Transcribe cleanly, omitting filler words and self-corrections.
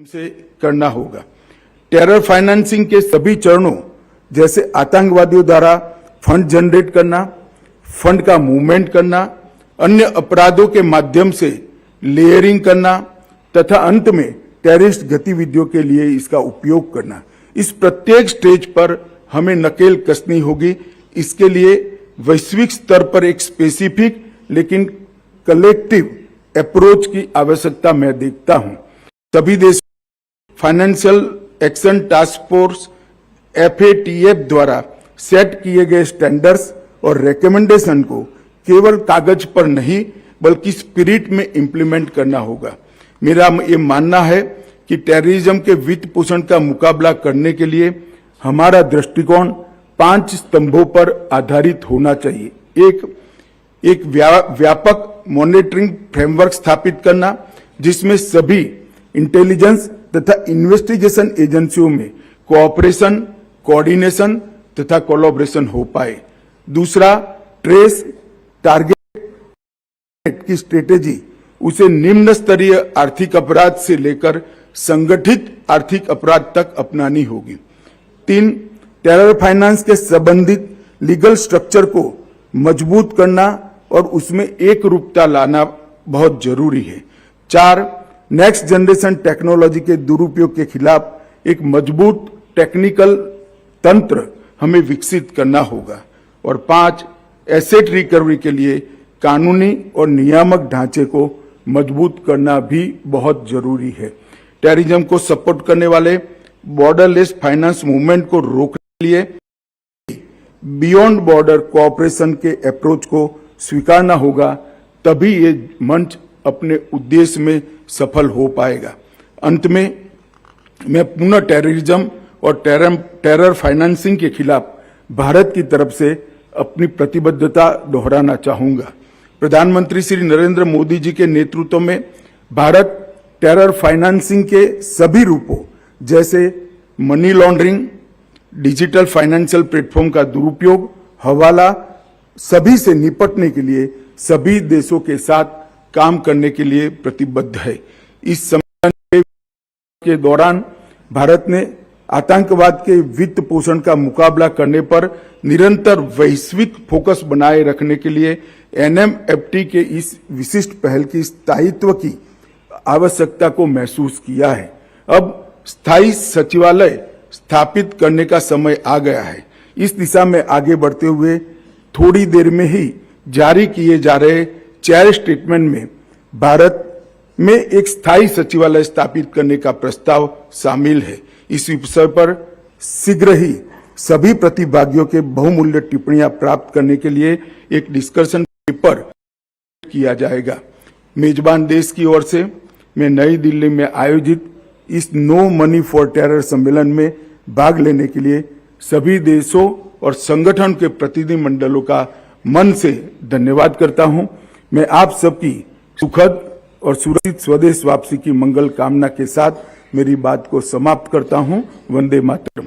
से करना होगा। टेरर फाइनेंसिंग के सभी चरणों जैसे आतंकवादियों द्वारा फंड जनरेट करना, फंड का मूवमेंट करना, अन्य अपराधों के माध्यम से लेयरिंग करना तथा अंत में टेररिस्ट गतिविधियों के लिए इसका उपयोग करना, इस प्रत्येक स्टेज पर हमें नकेल कसनी होगी। इसके लिए वैश्विक स्तर पर एक स्पेसिफिक लेकिन कलेक्टिव अप्रोच की आवश्यकता मैं देखता हूं। सभी देश financial action task force FATF द्वारा सेट किए गए स्टैंडर्ड्स और रिकमेंडेशन को केवल कागज पर नहीं बल्कि स्पिरिट में इंप्लीमेंट करना होगा। मेरा ये मानना है कि टेररिज्म के वित्त पोषण का मुकाबला करने के लिए हमारा दृष्टिकोण 5 स्तंभों पर आधारित होना चाहिए। एक व्यापक मॉनिटरिंग फ्रेमवर्क स्थापित करना जिसमें सभी इंटेलिजेंस तथा इन्वेस्टिगेशन एजेंसियों में कोऑपरेशन, कोऑर्डिनेशन तथा कोलैबोरेशन हो पाए। दूसरा, ट्रेस टारगेट की स्ट्रेटेजी उसे निम्न स्तरीय आर्थिक अपराध से लेकर संगठित आर्थिक अपराध तक अपनानी होगी। 3, टेरर फाइनेंस के संबंधित लीगल स्ट्रक्चर को मजबूत करना और उसमें एक रूपता लाना बहुत जरूरी है। 4, नेक्स्ट जनरेशन टेक्नोलॉजी के दुरुपयोग के खिलाफ एक मजबूत टेक्निकल तंत्र हमें विकसित करना होगा। और 5, एसेट रिकवरी के लिए कानूनी और नियामक ढांचे को मजबूत करना भी बहुत जरूरी है। टेररिज्म को सपोर्ट करने वाले बॉर्डरलेस फाइनेंस मूवमेंट को रोकने के लिए बियॉन्ड बॉर्डर कोऑपरेशन के अप्रोच को स्वीकारना होगा, तभी ये मंच अपने उद्देश्य में सफल हो पाएगा। अंत में मैं पुनः टेररिज्म और टेरर फाइनेंसिंग के खिलाफ भारत की तरफ से अपनी प्रतिबद्धता दोहराना चाहूंगा। प्रधानमंत्री श्री नरेंद्र मोदी जी के नेतृत्व में भारत टेरर फाइनेंसिंग के सभी रूपों जैसे money laundering, digital financial platform का दुरुपयोग, हवाला सभी से निपटने के लिए सभी देशों के साथ काम करने के लिए प्रतिबद्ध है। इस सम्मेलन के दौरान भारत ने आतंकवाद के वित्त पोषण का मुकाबला करने पर निरंतर वैश्विक फोकस बनाए रखने के लिए NMFT के इस विशिष्ट पहल की स्थायित्व की आवश्यकता को महसूस किया है। अब स्थायी सचिवालय स्थापित करने का समय आ गया है। इस दिशा में आगे बढ़ते हुए थोड़ी देर में ही जारी किए जा रहे 4 स्टेटमेंट में भारत में एक स्थायी सचिवालय स्थापित करने का प्रस्ताव शामिल है। इस विषय पर शीघ्र ही सभी प्रतिभागियों के बहुमूल्य टिप्पणियां प्राप्त करने के लिए एक डिस्कशन पेपर किया जाएगा। मेजबान देश की ओर से मैं नई दिल्ली में आयोजित इस नो मनी फॉर टेरर सम्मेलन में भाग लेने के लिए सभी देशों और संगठन के प्रतिनिधिमंडलों का मन से धन्यवाद करता हूं। मैं आप सबकी सुखद और सुरक्षित स्वदेश वापसी की मंगल कामना के साथ मेरी बात को समाप्त करता हूं। वंदे मातरम।